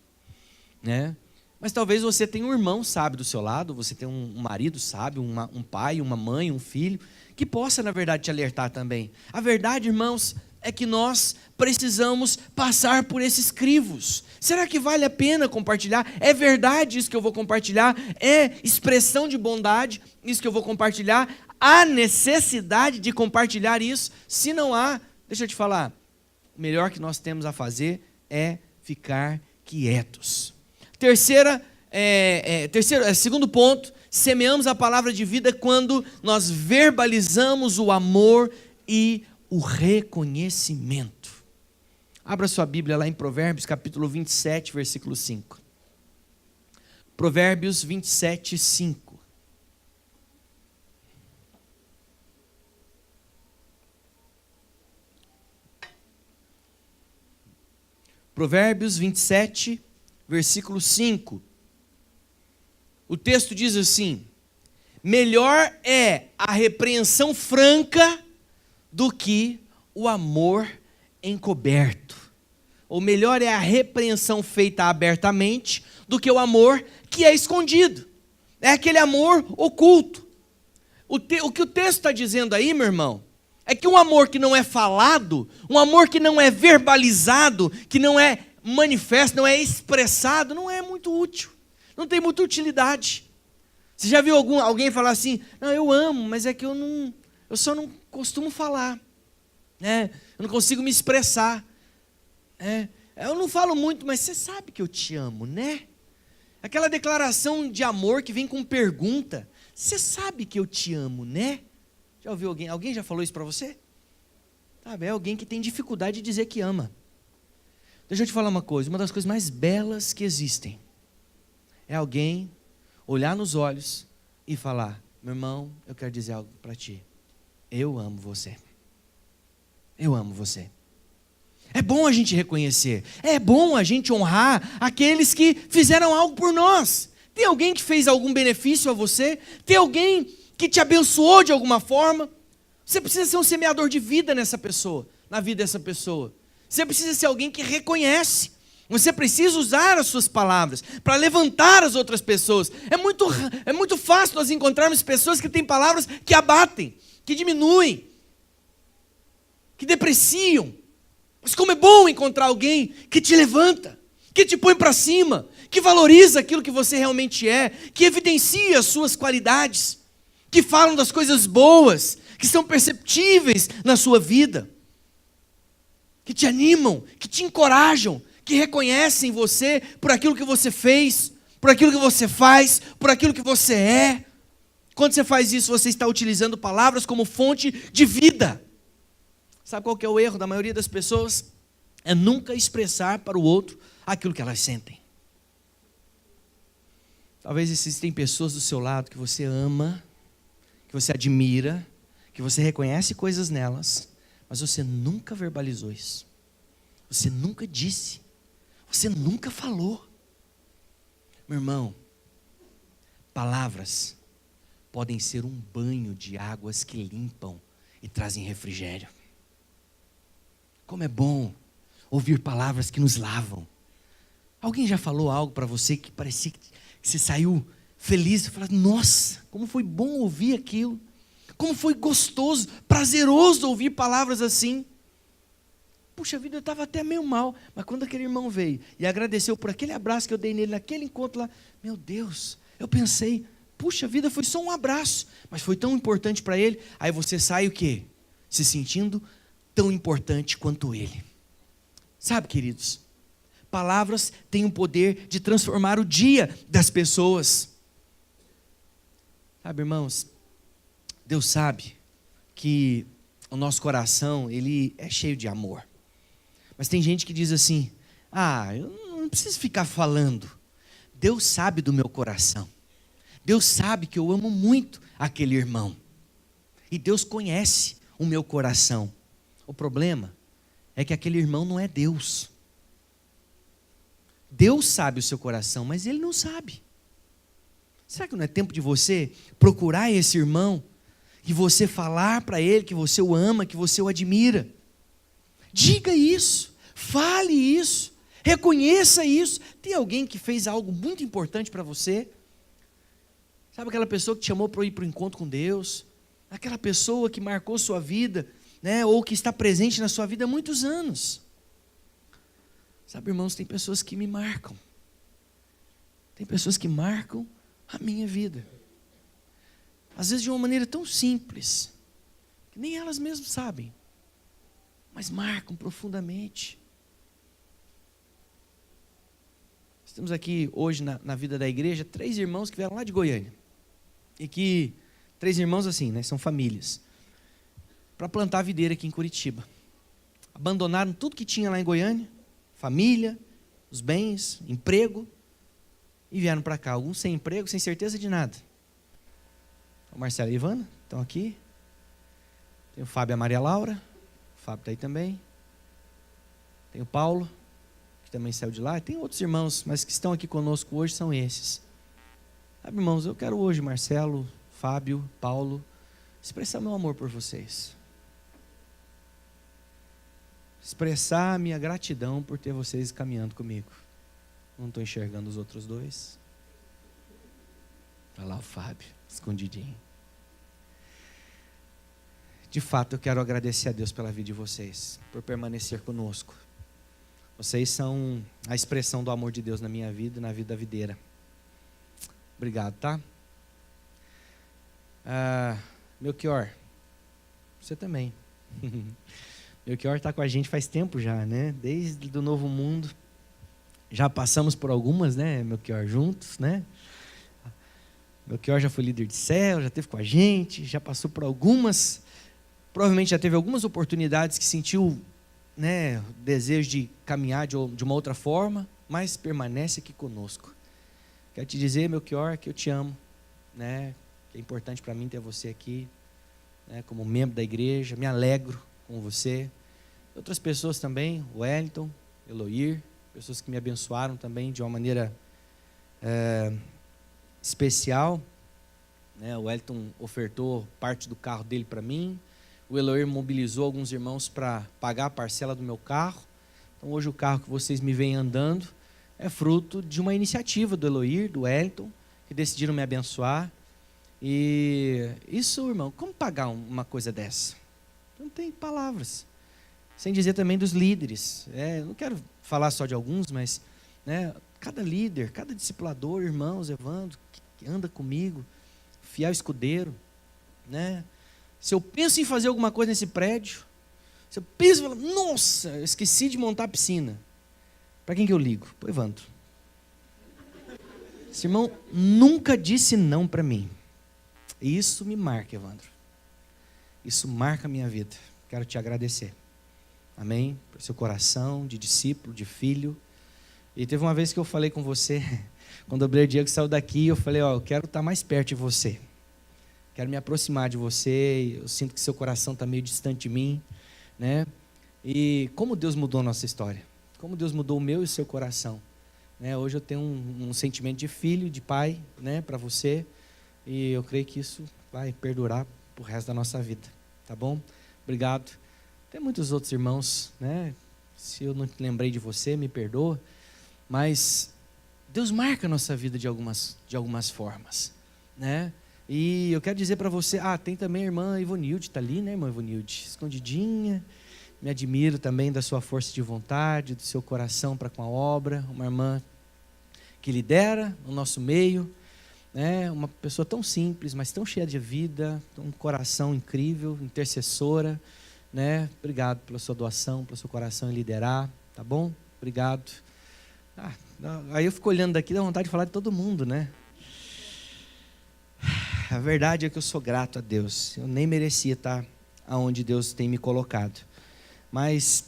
né? Mas talvez você tenha um irmão sábio do seu lado, você tenha um marido sábio, um pai, uma mãe, um filho, que possa, na verdade, te alertar também. A verdade, irmãos, é que nós precisamos passar por esses crivos. Será que vale a pena compartilhar? É verdade isso que eu vou compartilhar? É expressão de bondade isso que eu vou compartilhar? Há necessidade de compartilhar isso? Se não há, deixa eu te falar, o melhor que nós temos a fazer é ficar quietos. Segundo ponto, semeamos a palavra de vida quando nós verbalizamos o amor e o reconhecimento. Abra sua Bíblia lá em Provérbios, capítulo 27, versículo 5. Provérbios 27, 5. Provérbios 27, versículo 5. O texto diz assim: melhor é a repreensão franca do que o amor encoberto. Ou melhor é a repreensão feita abertamente do que o amor que é escondido. É aquele amor oculto. O que o texto está dizendo aí, meu irmão, é que um amor que não é falado, um amor que não é verbalizado, que não é manifesto, não é expressado, não é muito útil. Não tem muita utilidade. Você já viu alguém falar assim: não, eu amo, mas é que eu só não costumo falar. Eu não consigo me expressar. Eu não falo muito, mas você sabe que eu te amo, né? Aquela declaração de amor que vem com pergunta: você sabe que eu te amo, né? Já ouviu alguém? Alguém já falou isso para você? Sabe, é alguém que tem dificuldade de dizer que ama. Deixa eu te falar uma coisa, uma das coisas mais belas que existem é alguém olhar nos olhos e falar: meu irmão, eu quero dizer algo para ti. Eu amo você. Eu amo você. É bom a gente reconhecer, é bom a gente honrar aqueles que fizeram algo por nós. Tem alguém que fez algum benefício a você? Tem alguém que te abençoou de alguma forma? Você precisa ser um semeador de vida nessa pessoa, na vida dessa pessoa. Você precisa ser alguém que reconhece. Você precisa usar as suas palavras para levantar as outras pessoas. É muito fácil nós encontrarmos pessoas que têm palavras que abatem, que diminuem, que depreciam. Mas como é bom encontrar alguém que te levanta, que te põe para cima, que valoriza aquilo que você realmente é, que evidencia as suas qualidades, que falam das coisas boas, que são perceptíveis na sua vida, que te animam, que te encorajam, que reconhecem você por aquilo que você fez, por aquilo que você faz, por aquilo que você é. Quando você faz isso, você está utilizando palavras como fonte de vida. Sabe qual que é o erro da maioria das pessoas? É nunca expressar para o outro aquilo que elas sentem. Talvez existem pessoas do seu lado que você ama, que você admira, que você reconhece coisas nelas, mas você nunca verbalizou isso. Você nunca disse. Você nunca falou. Meu irmão, palavras podem ser um banho de águas que limpam e trazem refrigério. Como é bom ouvir palavras que nos lavam. Alguém já falou algo para você que parecia que você saiu feliz? Você fala: nossa, como foi bom ouvir aquilo. Como foi gostoso, prazeroso ouvir palavras assim. Puxa vida, eu estava até meio mal, mas quando aquele irmão veio e agradeceu por aquele abraço que eu dei nele naquele encontro lá, meu Deus, eu pensei: puxa vida, foi só um abraço, mas foi tão importante para ele. Aí você sai o quê? Se sentindo tão importante quanto ele. Sabe, queridos, palavras têm o poder de transformar o dia das pessoas. Sabe, irmãos, Deus sabe que o nosso coração, ele é cheio de amor. Mas tem gente que diz assim: eu não preciso ficar falando. Deus sabe do meu coração. Deus sabe que eu amo muito aquele irmão. E Deus conhece o meu coração. O problema é que aquele irmão não é Deus. Deus sabe o seu coração, mas ele não sabe. Será que não é tempo de você procurar esse irmão e você falar para ele que você o ama, que você o admira? Diga isso, fale isso, Reconheça isso. Tem alguém que fez algo muito importante para você? Sabe aquela pessoa que te chamou para ir para o encontro com Deus? Aquela pessoa que marcou sua vida, né? Ou que está presente na sua vida há muitos anos. Sabe, irmãos, tem pessoas que me marcam. Tem pessoas que marcam a minha vida. Às vezes de uma maneira tão simples, que nem elas mesmas sabem, mas marcam profundamente. Estamos aqui hoje na vida da igreja, 3 irmãos que vieram lá de Goiânia. E que, 3 irmãos assim, né, são famílias. Para plantar a videira aqui em Curitiba. Abandonaram tudo que tinha lá em Goiânia, família, os bens, emprego, e vieram para cá. Alguns sem emprego, sem certeza de nada. O Marcelo e a Ivana estão aqui. Tem o Fábio e a Maria Laura. O Fábio está aí também. Tem o Paulo, que também saiu de lá. E tem outros irmãos, mas que estão aqui conosco hoje são esses. Sabe, irmãos, eu quero hoje, Marcelo, Fábio, Paulo, expressar meu amor por vocês. Expressar a minha gratidão por ter vocês caminhando comigo. Não estou enxergando os outros 2. Olha lá o Fábio, escondidinho. De fato, eu quero agradecer a Deus pela vida de vocês, por permanecer conosco. Vocês são a expressão do amor de Deus na minha vida e na vida da videira. Obrigado, tá? Melchior, você também. Melchior está com a gente faz tempo já, né? Desde o Novo Mundo. Já passamos por algumas, né, Melchior, juntos, né? Melchior já foi líder de célula, já esteve com a gente, já passou por algumas, provavelmente já teve algumas oportunidades que sentiu, né, o desejo de caminhar de uma outra forma, mas permanece aqui conosco. Quero te dizer, Melchior, que eu te amo, né? Que é importante para mim ter você aqui, né, como membro da igreja. Me alegro com você. Outras pessoas também, o Wellington, Eloir, pessoas que me abençoaram também de uma maneira especial, né? O Wellington ofertou parte do carro dele para mim. O Eloir mobilizou alguns irmãos para pagar a parcela do meu carro. Então hoje o carro que vocês me veem andando é fruto de uma iniciativa do Eloir, do Wellington, que decidiram me abençoar. E isso, irmão, como pagar uma coisa dessa? Não tem palavras. Sem dizer também dos líderes. Não quero falar só de alguns, mas, né, cada líder, cada discipulador, irmãos, Evandro, que anda comigo, fiel escudeiro, né? Se eu penso em fazer alguma coisa nesse prédio, se eu penso e falo, nossa, eu esqueci de montar a piscina. Para quem que eu ligo? Para o Evandro. Esse irmão nunca disse não para mim. E isso me marca, Evandro. Isso marca a minha vida. Quero te agradecer. Amém? Por seu coração de discípulo, de filho. E teve uma vez que eu falei com você, quando o Obreiro Diego saiu daqui, eu falei, eu quero estar mais perto de você. Quero me aproximar de você. Eu sinto que seu coração está meio distante de mim, né? E como Deus mudou a nossa história. Como Deus mudou o meu e o seu coração. Né? Hoje eu tenho um sentimento de filho, de pai, né, para você. E eu creio que isso vai perdurar pro resto da nossa vida. Tá bom? Obrigado. Tem muitos outros irmãos, né? Se eu não te lembrei de você, me perdoa. Mas Deus marca a nossa vida de algumas formas, né? E eu quero dizer para você, tem também a irmã Ivonilde, está ali, né, irmã Ivonilde? Escondidinha. Me admiro também da sua força de vontade, do seu coração para com a obra. Uma irmã que lidera no nosso meio, né? Uma pessoa tão simples, mas tão cheia de vida, um coração incrível, intercessora, né? Obrigado pela sua doação, pelo seu coração em liderar, tá bom? Obrigado. Aí eu fico olhando daqui, dá vontade de falar de todo mundo, né? A verdade é que eu sou grato a Deus. Eu nem merecia estar aonde Deus tem me colocado. Mas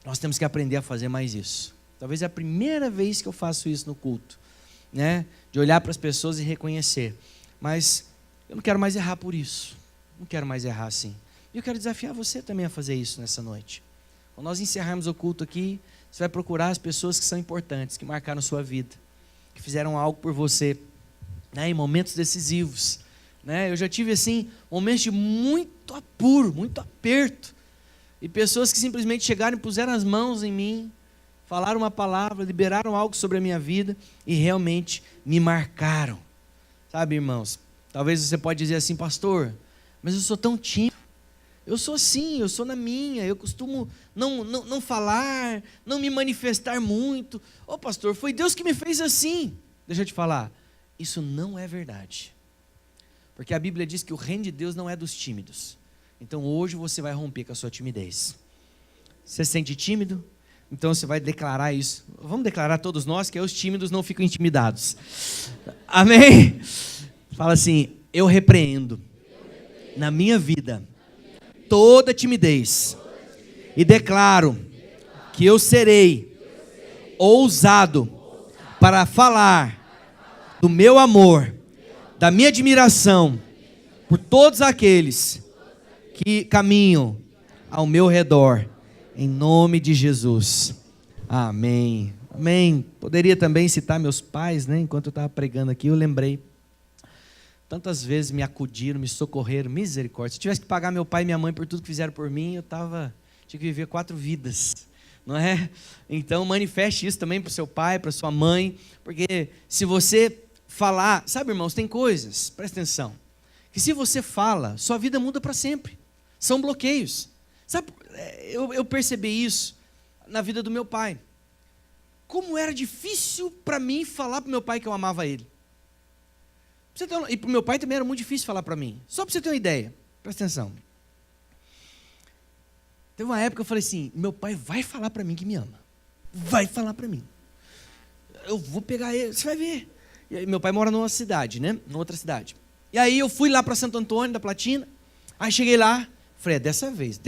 nós temos que aprender a fazer mais isso. Talvez é a primeira vez que eu faço isso no culto, né? De olhar para as pessoas e reconhecer. Mas eu não quero mais errar por isso. Não quero mais errar assim. E eu quero desafiar você também a fazer isso nessa noite. Quando nós encerrarmos o culto aqui, você vai procurar as pessoas que são importantes, que marcaram sua vida, que fizeram algo por você, né, em momentos decisivos. Né? Eu já tive assim, momentos de muito apuro, muito aperto. E pessoas que simplesmente chegaram e puseram as mãos em mim falaram uma palavra, liberaram algo sobre a minha vida e realmente me marcaram. Sabe, irmãos, talvez você pode dizer assim, pastor, mas eu sou tão tímido. Eu sou assim, eu sou na minha, eu costumo não falar, não me manifestar muito. Ô pastor, foi Deus que me fez assim. Deixa eu te falar, isso não é verdade. Porque a Bíblia diz que o reino de Deus não é dos tímidos. Então hoje você vai romper com a sua timidez. Você se sente tímido? Então você vai declarar isso. Vamos declarar todos nós que os tímidos não ficam intimidados. Amém? Fala assim, eu repreendo na minha vida toda timidez e declaro que eu serei ousado para falar do meu amor, da minha admiração por todos aqueles que caminham ao meu redor, em nome de Jesus. Amém. Amém. Poderia também citar meus pais, né? Enquanto eu estava pregando aqui, eu lembrei. Tantas vezes me acudiram, me socorreram, misericórdia. Se eu tivesse que pagar meu pai e minha mãe por tudo que fizeram por mim, tinha que viver 4 vidas, não é? Então manifeste isso também para o seu pai, para sua mãe, porque se você falar, sabe, irmãos, tem coisas, presta atenção, que se você fala, sua vida muda para sempre. São bloqueios. Sabe, eu percebi isso na vida do meu pai. Como era difícil para mim falar para o meu pai que eu amava ele. E para o meu pai também era muito difícil falar para mim. Só para você ter uma ideia, presta atenção. Teve uma época que eu falei assim, meu pai vai falar para mim que me ama. Vai falar para mim. Eu vou pegar ele, você vai ver. E aí, meu pai mora numa cidade, né? Numa outra cidade. E aí eu fui lá para Santo Antônio da Platina. Aí cheguei lá, falei, dessa vez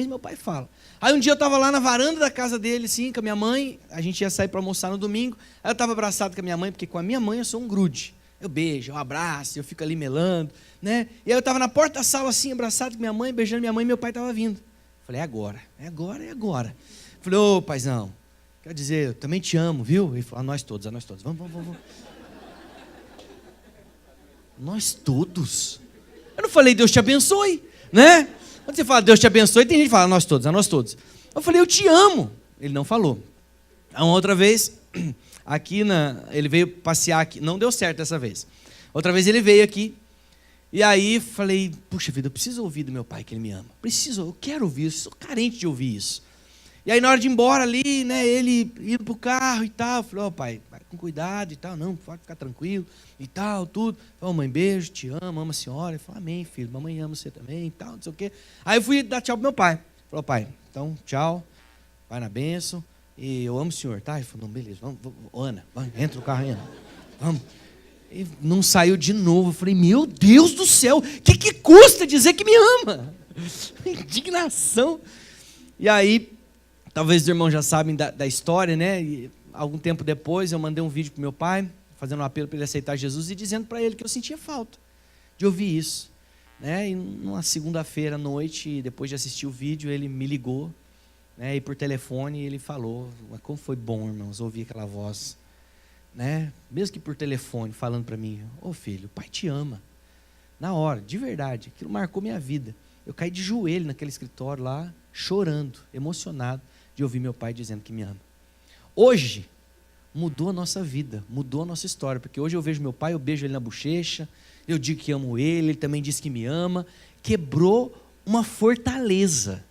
meu pai fala. Aí um dia eu estava lá na varanda da casa dele, assim, com a minha mãe. A gente ia sair para almoçar no domingo. Aí eu estava abraçado com a minha mãe, porque com a minha mãe eu sou um grude. Eu beijo, eu abraço, eu fico ali melando, né? E aí eu estava na porta da sala assim, abraçado com minha mãe, beijando minha mãe, e meu pai estava vindo. Falei, é agora. Falei, ô paizão, quer dizer, eu também te amo, viu? Ele falou, a nós todos. Vamos. Nós todos? Eu não falei, Deus te abençoe, né? Quando você fala, Deus te abençoe, tem gente que fala, a nós todos. Eu falei, eu te amo. Ele não falou. Uma outra vez, ele veio passear aqui, não deu certo dessa vez. Outra vez ele veio aqui, e aí falei, puxa vida, eu preciso ouvir do meu pai que ele me ama. Eu quero ouvir isso, sou carente de ouvir isso. E aí na hora de ir embora ali, né, ele indo pro carro e tal, falei, ó pai, vai com cuidado e tal, não, pode ficar tranquilo e tal, tudo. Falei, mãe, beijo, te amo a senhora. Ele falou, amém, filho, mamãe ama você também e tal, não sei o quê. Aí eu fui dar tchau pro meu pai. Falei, pai, então tchau, vai na bênção. E eu amo o senhor, tá? Ele falou, não, beleza, vamos, Ana, vai, entra no carro, Ana, vamos. E não saiu de novo. Eu falei, meu Deus do céu, o que custa dizer que me ama? Indignação. E aí, talvez os irmãos já sabem da história, né? E algum tempo depois, eu mandei um vídeo para meu pai, fazendo um apelo para ele aceitar Jesus e dizendo para ele que eu sentia falta de ouvir isso. Né? E numa segunda-feira à noite, depois de assistir o vídeo, ele me ligou. Né, e por telefone ele falou, como foi bom, irmãos, ouvir aquela voz, né, mesmo que por telefone, falando para mim, ô filho, o pai te ama, na hora, de verdade, aquilo marcou minha vida. Eu caí de joelho naquele escritório lá, chorando, emocionado, de ouvir meu pai dizendo que me ama. Hoje, mudou a nossa vida, mudou a nossa história, porque hoje eu vejo meu pai, eu beijo ele na bochecha, eu digo que amo ele também diz que me ama, quebrou uma fortaleza.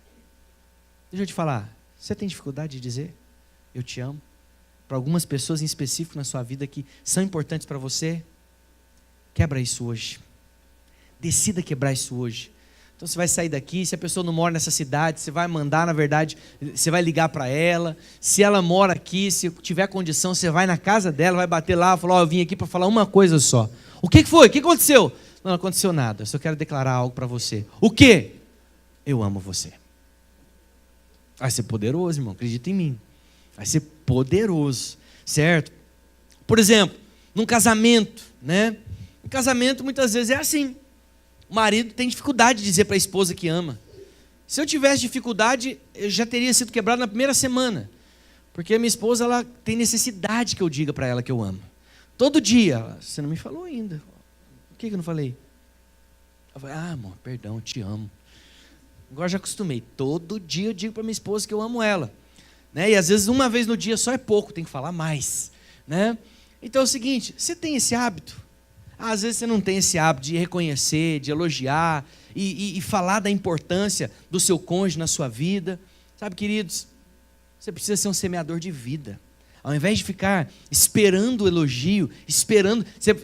Deixa eu te falar, você tem dificuldade de dizer, eu te amo? Para algumas pessoas em específico na sua vida que são importantes para você, quebra isso hoje. Decida quebrar isso hoje. Então você vai sair daqui, se a pessoa não mora nessa cidade, você vai mandar, na verdade, você vai ligar para ela. Se ela mora aqui, se tiver condição, você vai na casa dela, vai bater lá, falar, eu vim aqui para falar uma coisa só. O que foi? O que aconteceu? Não aconteceu nada, eu só quero declarar algo para você. O quê? Eu amo você. Vai ser poderoso, irmão, acredita em mim. Vai ser poderoso, certo? Por exemplo, num casamento, né? Um casamento muitas vezes é assim. O marido tem dificuldade de dizer para a esposa que ama. Se eu tivesse dificuldade, eu já teria sido quebrado na primeira semana. Porque a minha esposa, ela tem necessidade que eu diga para ela que eu amo. Todo dia, você não me falou ainda. Por que eu não falei? Eu falei, amor, perdão, eu te amo. Agora já acostumei. Todo dia eu digo para minha esposa que eu amo ela. né? E às vezes uma vez no dia só é pouco, tem que falar mais, né? Então é o seguinte, você tem esse hábito? Às vezes você não tem esse hábito de reconhecer, de elogiar e falar da importância do seu cônjuge na sua vida. Sabe, queridos, você precisa ser um semeador de vida. Ao invés de ficar esperando o elogio,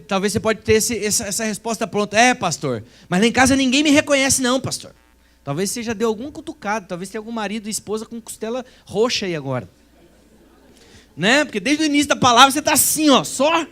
talvez você pode ter essa resposta pronta. Pastor, mas lá em casa ninguém me reconhece não, pastor. Talvez você já deu algum cutucado, talvez tenha algum marido e esposa com costela roxa aí agora. Né? Porque desde o início da palavra você está assim, ó, só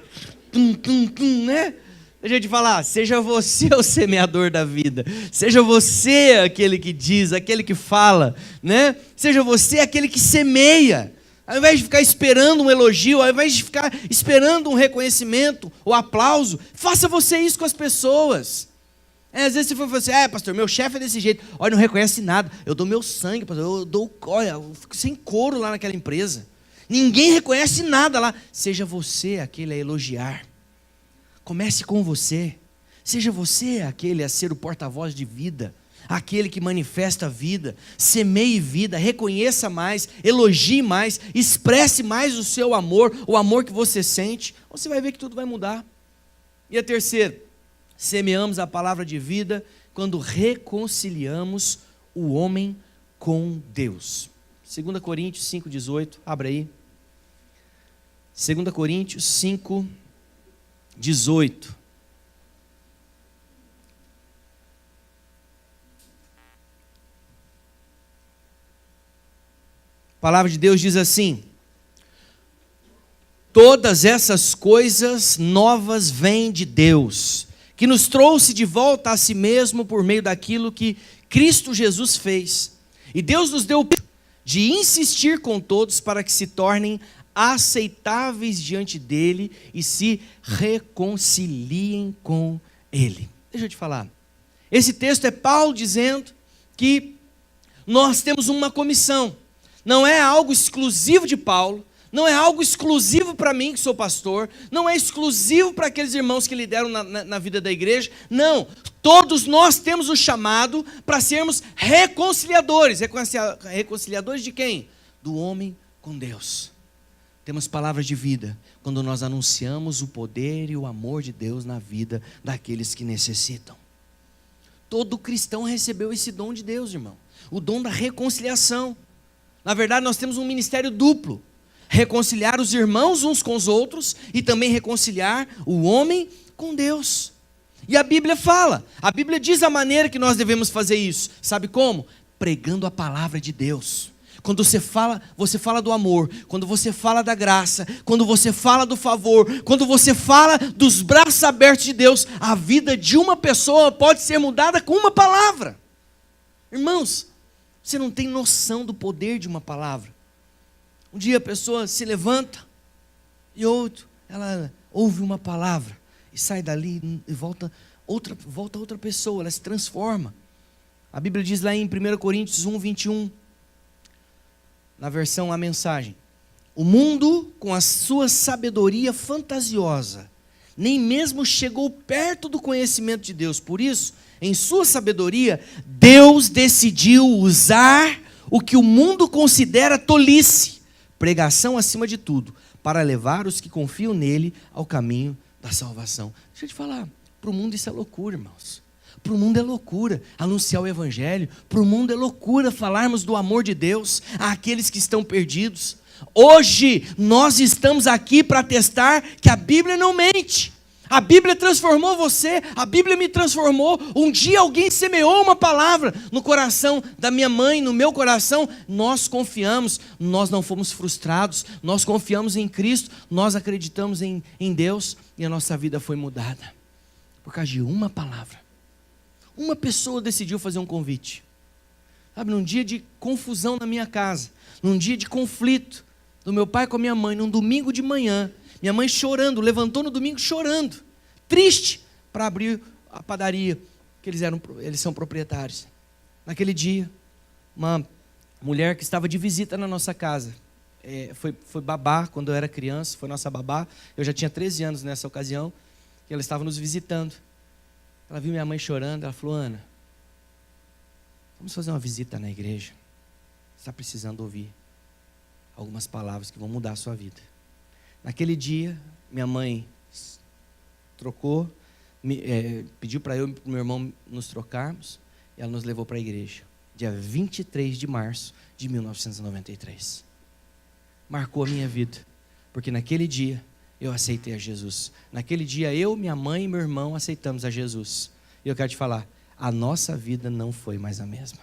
né? Deixa eu te falar, seja você o semeador da vida, seja você aquele que diz, aquele que fala, né? Seja você aquele que semeia, ao invés de ficar esperando um elogio, ao invés de ficar esperando um reconhecimento, o aplauso, faça você isso com as pessoas. Às vezes você fala assim, pastor, meu chefe é desse jeito, olha, não reconhece nada, eu dou meu sangue, pastor, eu fico sem couro lá naquela empresa, ninguém reconhece nada lá, seja você aquele a elogiar. Comece com você, seja você aquele a ser o porta-voz de vida, aquele que manifesta a vida, semeie vida, reconheça mais, elogie mais, expresse mais o seu amor, o amor que você sente, você vai ver que tudo vai mudar. E a terceira, semeamos a palavra de vida quando reconciliamos o homem com Deus. 2 Coríntios 5,18, abra aí. 2 Coríntios 5,18. A palavra de Deus diz assim: todas essas coisas novas vêm de Deus, que nos trouxe de volta a si mesmo por meio daquilo que Cristo Jesus fez. E Deus nos deu o de insistir com todos para que se tornem aceitáveis diante dele e se reconciliem com ele. Deixa eu te falar, esse texto é Paulo dizendo que nós temos uma comissão, não é algo exclusivo de Paulo, não é algo exclusivo para mim que sou pastor, não é exclusivo para aqueles irmãos que lideram na vida da igreja, não, todos nós temos o chamado para sermos reconciliadores. Reconciliadores de quem? Do homem com Deus. Temos palavras de vida quando nós anunciamos o poder e o amor de Deus na vida daqueles que necessitam. Todo cristão recebeu esse dom de Deus, irmão, o dom da reconciliação. Na verdade, nós temos um ministério duplo: reconciliar os irmãos uns com os outros e também reconciliar o homem com Deus. E a Bíblia diz a maneira que nós devemos fazer isso. Sabe como? Pregando a palavra de Deus. Quando você fala do amor, quando você fala da graça, quando você fala do favor, quando você fala dos braços abertos de Deus, a vida de uma pessoa pode ser mudada com uma palavra. Irmãos, você não tem noção do poder de uma palavra. Um dia a pessoa se levanta e ela ouve uma palavra e sai dali e volta outra pessoa, ela se transforma. A Bíblia diz lá em 1 Coríntios 1:21, na versão A Mensagem: o mundo, com a sua sabedoria fantasiosa, nem mesmo chegou perto do conhecimento de Deus. Por isso, em sua sabedoria, Deus decidiu usar o que o mundo considera tolice, pregação acima de tudo, para levar os que confiam nele ao caminho da salvação. Deixa eu te falar, para o mundo isso é loucura, irmãos. Para o mundo é loucura anunciar o evangelho, para o mundo é loucura falarmos do amor de Deus àqueles que estão perdidos. Hoje nós estamos aqui para testar que a Bíblia não mente. A Bíblia transformou você, a Bíblia me transformou. Um dia alguém semeou uma palavra no coração da minha mãe, no meu coração. Nós confiamos, nós não fomos frustrados, nós confiamos em Cristo, nós acreditamos em Deus e a nossa vida foi mudada por causa de uma palavra. Uma pessoa decidiu fazer um convite. Sabe, num dia de confusão na minha casa, num dia de conflito do meu pai com a minha mãe, num domingo de manhã, minha mãe chorando, levantou no domingo chorando, triste, para abrir a padaria, que eles são proprietários. Naquele dia, uma mulher que estava de visita na nossa casa, foi babá quando eu era criança, foi nossa babá, eu já tinha 13 anos nessa ocasião, e ela estava nos visitando. Ela viu minha mãe chorando, ela falou: Ana, vamos fazer uma visita na igreja, você está precisando ouvir. algumas palavras que vão mudar a sua vida. Naquele dia, minha mãe trocou, pediu para eu e para o meu irmão nos trocarmos, e ela nos levou para a igreja, dia 23 de março de 1993. Marcou a minha vida, porque naquele dia eu aceitei a Jesus. Naquele dia eu, minha mãe e meu irmão aceitamos a Jesus. E eu quero te falar, a nossa vida não foi mais a mesma.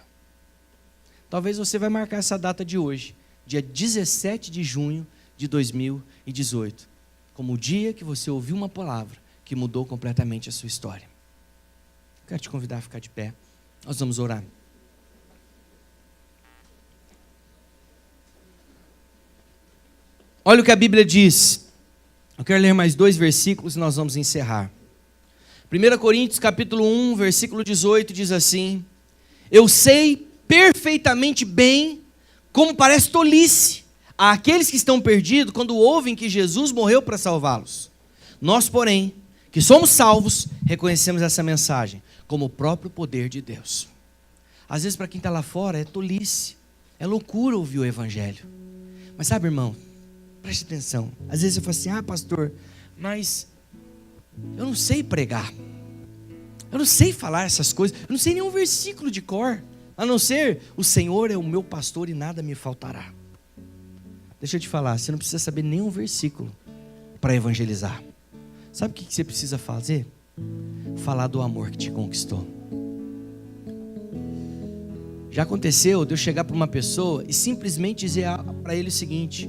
Talvez você vai marcar essa data de hoje, dia 17 de junho de 2018, como o dia que você ouviu uma palavra que mudou completamente a sua história. Eu quero te convidar a ficar de pé. Nós vamos orar. Olha o que a Bíblia diz. Eu quero ler mais 2 versículos e nós vamos encerrar. 1 Coríntios capítulo 1, versículo 18 diz assim: eu sei perfeitamente bem como parece tolice àqueles que estão perdidos quando ouvem que Jesus morreu para salvá-los. Nós, porém, que somos salvos, reconhecemos essa mensagem como o próprio poder de Deus. Às vezes para quem está lá fora é tolice, é loucura ouvir o evangelho. Mas sabe, irmão, preste atenção. Às vezes eu falo assim, pastor, mas eu não sei pregar. Eu não sei falar essas coisas. Eu não sei nenhum versículo de cor. A não ser, o Senhor é o meu pastor e nada me faltará. Deixa eu te falar, você não precisa saber nenhum versículo para evangelizar. Sabe o que você precisa fazer? Falar do amor que te conquistou. Já aconteceu de eu chegar para uma pessoa e simplesmente dizer para ele o seguinte: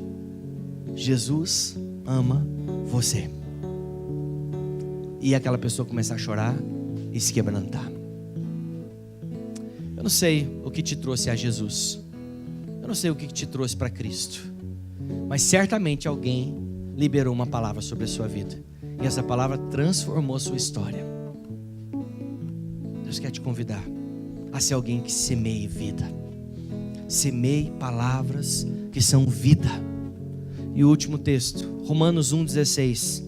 Jesus ama você. E aquela pessoa começar a chorar e se quebrantar. Eu não sei o que te trouxe a Jesus. Eu não sei o que te trouxe para Cristo. Mas certamente alguém liberou uma palavra sobre a sua vida. E essa palavra transformou a sua história. Deus quer te convidar a ser alguém que semeie vida. Semeie palavras que são vida. E o último texto, Romanos 1,16.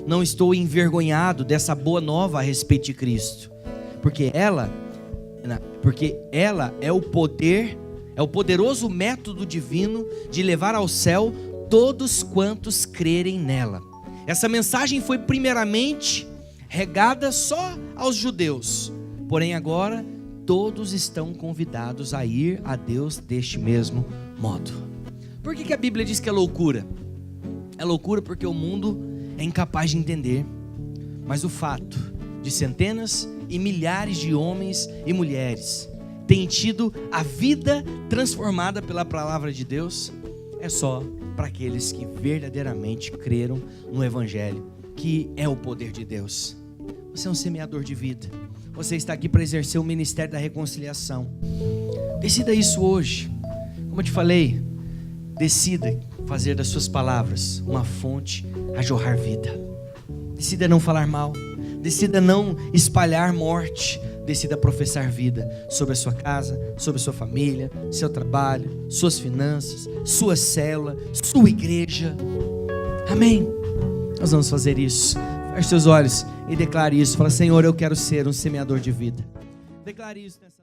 Não estou envergonhado dessa boa nova a respeito de Cristo, porque ela é o poder, é o poderoso método divino de levar ao céu todos quantos crerem nela. Essa mensagem foi primeiramente regada só aos judeus, porém agora todos estão convidados a ir a Deus deste mesmo modo. Por que a Bíblia diz que é loucura? É loucura porque o mundo é incapaz de entender, mas o fato de centenas e milhares de homens e mulheres terem tido a vida transformada pela palavra de Deus, é só para aqueles que verdadeiramente creram no Evangelho, que é o poder de Deus. Você é um semeador de vida. Você está aqui para exercer o ministério da reconciliação. Decida isso hoje. Como eu te falei, decida fazer das suas palavras uma fonte a jorrar vida. Decida não falar mal. Decida não espalhar morte. Decida professar vida sobre a sua casa, sobre a sua família, seu trabalho, suas finanças, sua célula, sua igreja. Amém? Nós vamos fazer isso. Feche seus olhos e declare isso. Fala: Senhor, eu quero ser um semeador de vida. Declare isso nessa